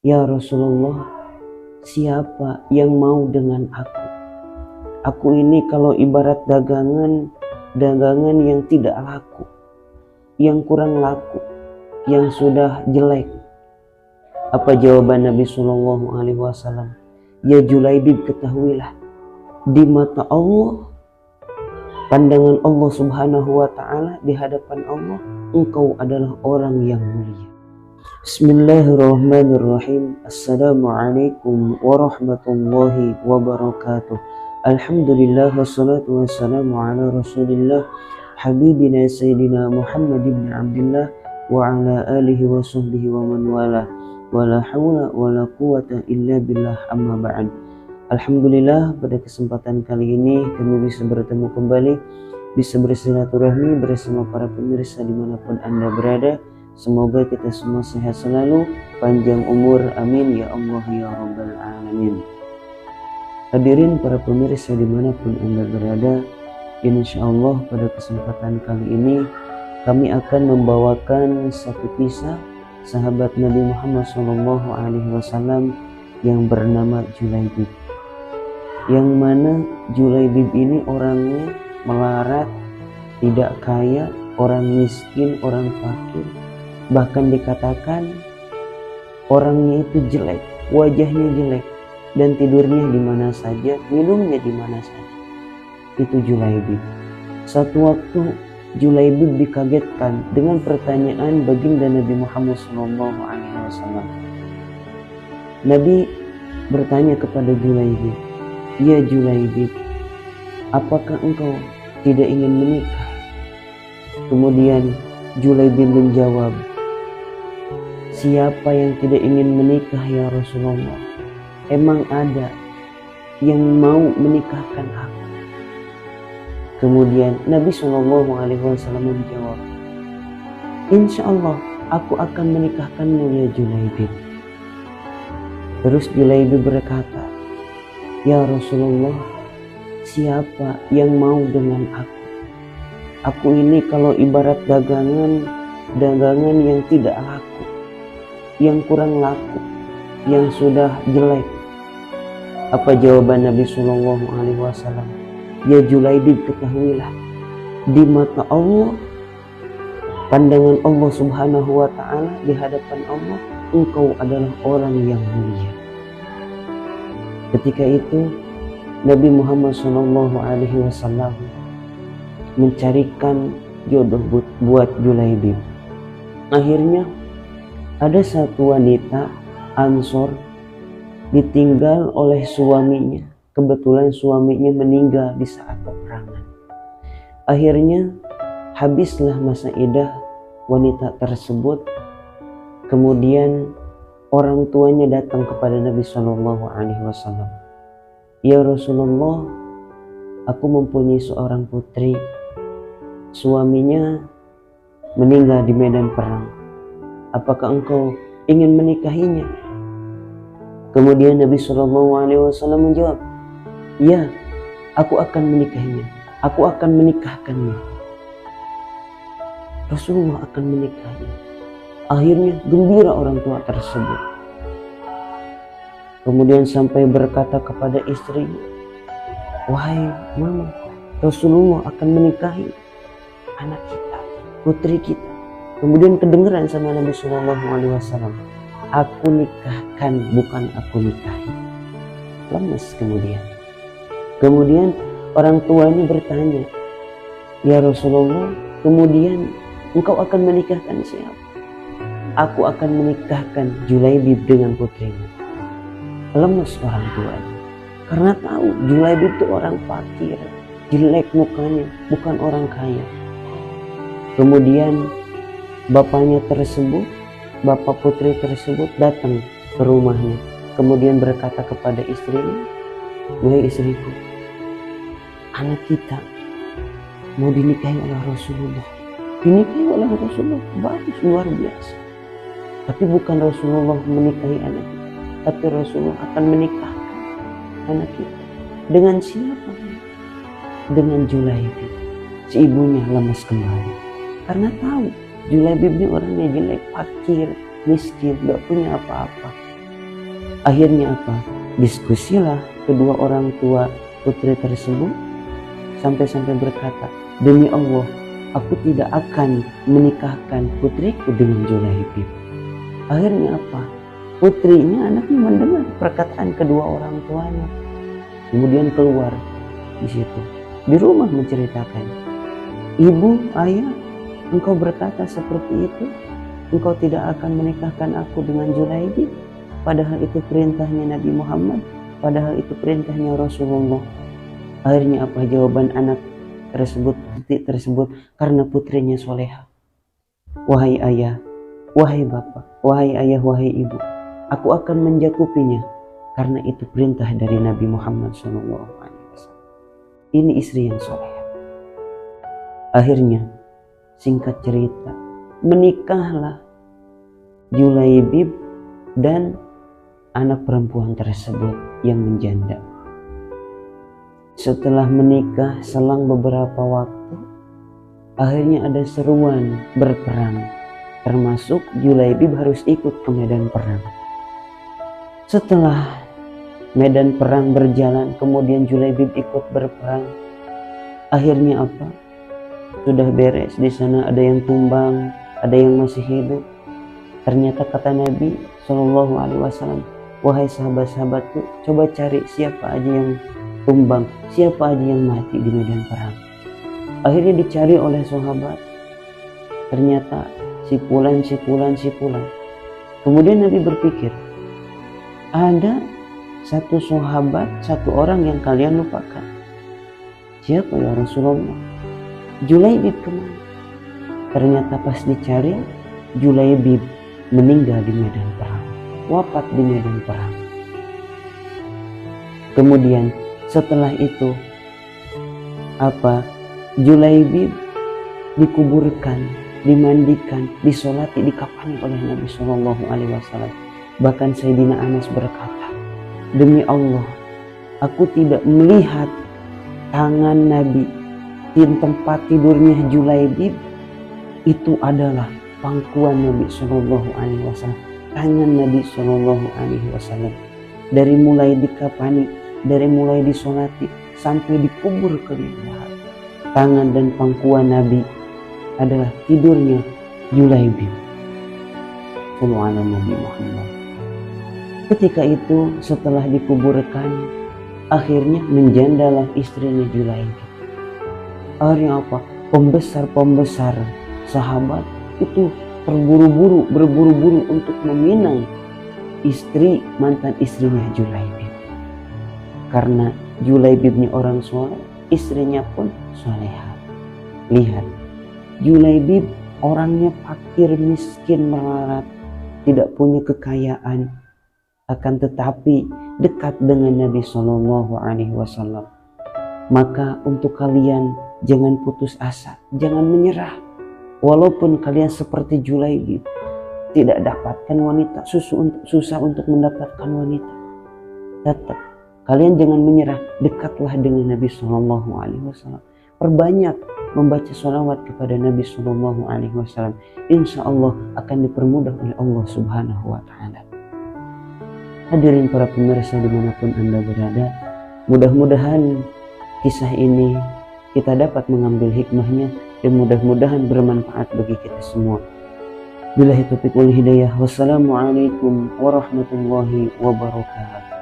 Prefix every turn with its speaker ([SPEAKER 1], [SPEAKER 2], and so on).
[SPEAKER 1] "Ya Rasulullah, siapa yang mau dengan aku? Aku ini kalau ibarat dagangan yang tidak laku, yang kurang laku, yang sudah jelek." Apa jawaban Nabi Shallallahu Alaihi Wasallam? "Ya Julaibib, ketahuilah, di mata Allah, pandangan Allah Subhanahu wa Ta'ala, di hadapan Allah, engkau adalah orang yang mulia." Bismillahirrahmanirrahim. Assalamualaikum warahmatullahi wabarakatuh. Alhamdulillah, wassalatu wassalamu ala rasulillah, habibina sayyidina Muhammad ibn Abdullah, wa ala alihi wa sahbihi wa man wala, wa la hawla wa la quwata illa billah, amma ba'd. Alhamdulillah, pada kesempatan kali ini kami bisa bertemu kembali, bisa bersilaturahmi bersama para pemirsa dimanapun Anda berada. Semoga kita semua sehat selalu, panjang umur, amin ya Allah ya Rabbal Alamin. Hadirin para pemirsa dimanapun Anda berada, insya Allah pada kesempatan kali ini kami akan membawakan satu kisah sahabat Nabi Muhammad SAW yang bernama Julaibib. Yang mana Julaibib ini orangnya melarat, tidak kaya, orang miskin, orang fakir. Bahkan dikatakan orangnya itu jelek, wajahnya jelek, dan tidurnya di mana saja, minumnya di mana saja. Itu Julaibib. Satu waktu Julaibib dikagetkan dengan pertanyaan baginda Nabi Muhammad SAW. Nabi bertanya kepada Julaibib, "Ya Julaibib, apakah engkau tidak ingin menikah?" Kemudian Julaibib menjawab, "Siapa yang tidak ingin menikah ya Rasulullah? Emang ada yang mau menikahkan aku?" Kemudian Nabi SAW menjawab, "Insya Allah aku akan menikahkanmu ya Julaibib." Terus Julaibib berkata, "Ya Rasulullah, siapa yang mau dengan aku? Aku ini kalau ibarat dagangan yang tidak laku, yang kurang laku, yang sudah jelek." Apa jawaban Nabi Shallallahu Alaihi Wasallam? "Ya Julaibib, ketahuilah, di mata Allah, pandangan Allah Subhanahu wa Ta'ala, di hadapan Allah, engkau adalah orang yang mulia." Ketika itu Nabi Muhammad Shallallahu Alaihi Wasallam mencarikan jodoh buat Julaibib. Akhirnya ada satu wanita Ansor ditinggal oleh suaminya. Kebetulan suaminya meninggal di saat peperangan. Akhirnya habislah masa idah wanita tersebut. Kemudian orang tuanya datang kepada Nabi Shallallahu Alaihi Wasallam. "Ya Rasulullah, aku mempunyai seorang putri. Suaminya meninggal di medan perang. Apakah engkau ingin menikahinya?" Kemudian Nabi Shallallahu Alaihi Wasallam menjawab, "Ya, aku akan menikahinya. Aku akan menikahkannya." Rasulullah akan menikahinya. Akhirnya gembira orang tua tersebut. Kemudian sampai berkata kepada istrinya, "Wahai mama, Rasulullah akan menikahi anak kita, putri kita." Kemudian kedengeran sama Nabi Shallallahu Alaihi Wasallam, "Aku nikahkan, bukan aku nikahi." Lemes kemudian orang tuanya bertanya, "Ya Rasulullah, kemudian engkau akan menikahkan siapa?" "Aku akan menikahkan Julaibib dengan putrimu." Lemes orang tuanya karena tahu Julaibib itu orang fakir, jelek mukanya, bukan orang kaya. Kemudian bapak putri tersebut datang ke rumahnya, kemudian berkata kepada istrinya, "Wahai istriku, anak kita mau dinikahi oleh Rasulullah." Dinikahi oleh Rasulullah, bagus, luar biasa. Tapi bukan Rasulullah menikahi anak kita, tapi Rasulullah akan menikahkan anak kita. Dengan siapa? Dengan Julaibib. Si ibunya lemas kembali karena tahu Julaibib ini orangnya jelek, fakir, miskin, gak punya apa-apa. Akhirnya apa? Diskusilah kedua orang tua putri tersebut sampai-sampai berkata, demi Allah, aku tidak akan menikahkan putriku dengan Julaibib. Akhirnya apa? Putrinya, anaknya mendengar perkataan kedua orang tuanya, kemudian keluar di situ, di rumah menceritakan, ibu, ayah, engkau berkata seperti itu, engkau tidak akan menikahkan aku dengan Julaibib, padahal itu perintahnya Nabi Muhammad, padahal itu perintahnya Rasulullah. Akhirnya apa jawaban anak tersebut, putri tersebut? Karena putrinya soleha. Wahai ayah, wahai bapak, wahai ayah, wahai ibu, aku akan menjakupinya karena itu perintah dari Nabi Muhammad SAW. Ini istri yang soleha. Akhirnya singkat cerita, menikahlah Julaibib dan anak perempuan tersebut yang menjanda. Setelah menikah, selang beberapa waktu, akhirnya ada seruan berperang, termasuk Julaibib harus ikut ke medan perang. Setelah medan perang berjalan, kemudian Julaibib ikut berperang. Akhirnya apa? Sudah beres di sana, ada yang tumbang, ada yang masih hidup. Ternyata kata Nabi Shallallahu Alaihi Wasallam, wahai sahabat-sahabatku, coba cari siapa aja yang tumbang, siapa aja yang mati di medan perang. Akhirnya dicari oleh sahabat, ternyata si fulan. Kemudian Nabi berpikir, ada satu sahabat, satu orang yang kalian lupakan. Siapa ya Rasulullah? Julaibib kemana? Ternyata pas dicari, Julaibib meninggal di medan perang, wafat di medan perang. Kemudian setelah itu apa? Julaibib dikuburkan, dimandikan, disolati, dikafani oleh Nabi Shallallahu Alaihi Wasallam. Bahkan Sayyidina Anas berkata, demi Allah, aku tidak melihat tangan Nabi di tempat tidurnya Julaibib itu adalah pangkuan Nabi Shallallahu Alaihi Wasallam. Tangan Nabi Shallallahu Alaihi Wasallam dari mulai dikafani, dari mulai disolati sampai dikubur ke liang, tangan dan pangkuan Nabi adalah tidurnya Julaibib. Sallallahu ala Nabi Muhammad. Ketika itu setelah dikuburkan, akhirnya menjandalah istrinya Julaibib. Akhirnya apa? Pembesar sahabat itu berburu-buru untuk meminang istri, mantan istrinya Julaibib. Karena Julaibibnya orang soleh, istrinya pun soleha. Lihat, Julaibib orangnya fakir, miskin, melarat, tidak punya kekayaan, akan tetapi dekat dengan Nabi Shallallahu Alaihi Wasallam. Maka untuk kalian jangan putus asa, jangan menyerah. Walaupun kalian seperti Julaibib, tidak dapatkan wanita, susah untuk mendapatkan wanita, tetap kalian jangan menyerah, dekatlah dengan Nabi Shallallahu Alaihi Wasallam. Perbanyak membaca sholawat kepada Nabi Shallallahu Alaihi Wasallam. Insya Allah akan dipermudah oleh Allah Subhanahu Wa Taala. Hadirin para pemirsa dimanapun Anda berada, mudah-mudahan kisah ini kita dapat mengambil hikmahnya dan mudah-mudahan bermanfaat bagi kita semua. Billahi taufiq wal hidayah. Wassalamualaikum warahmatullahi wabarakatuh.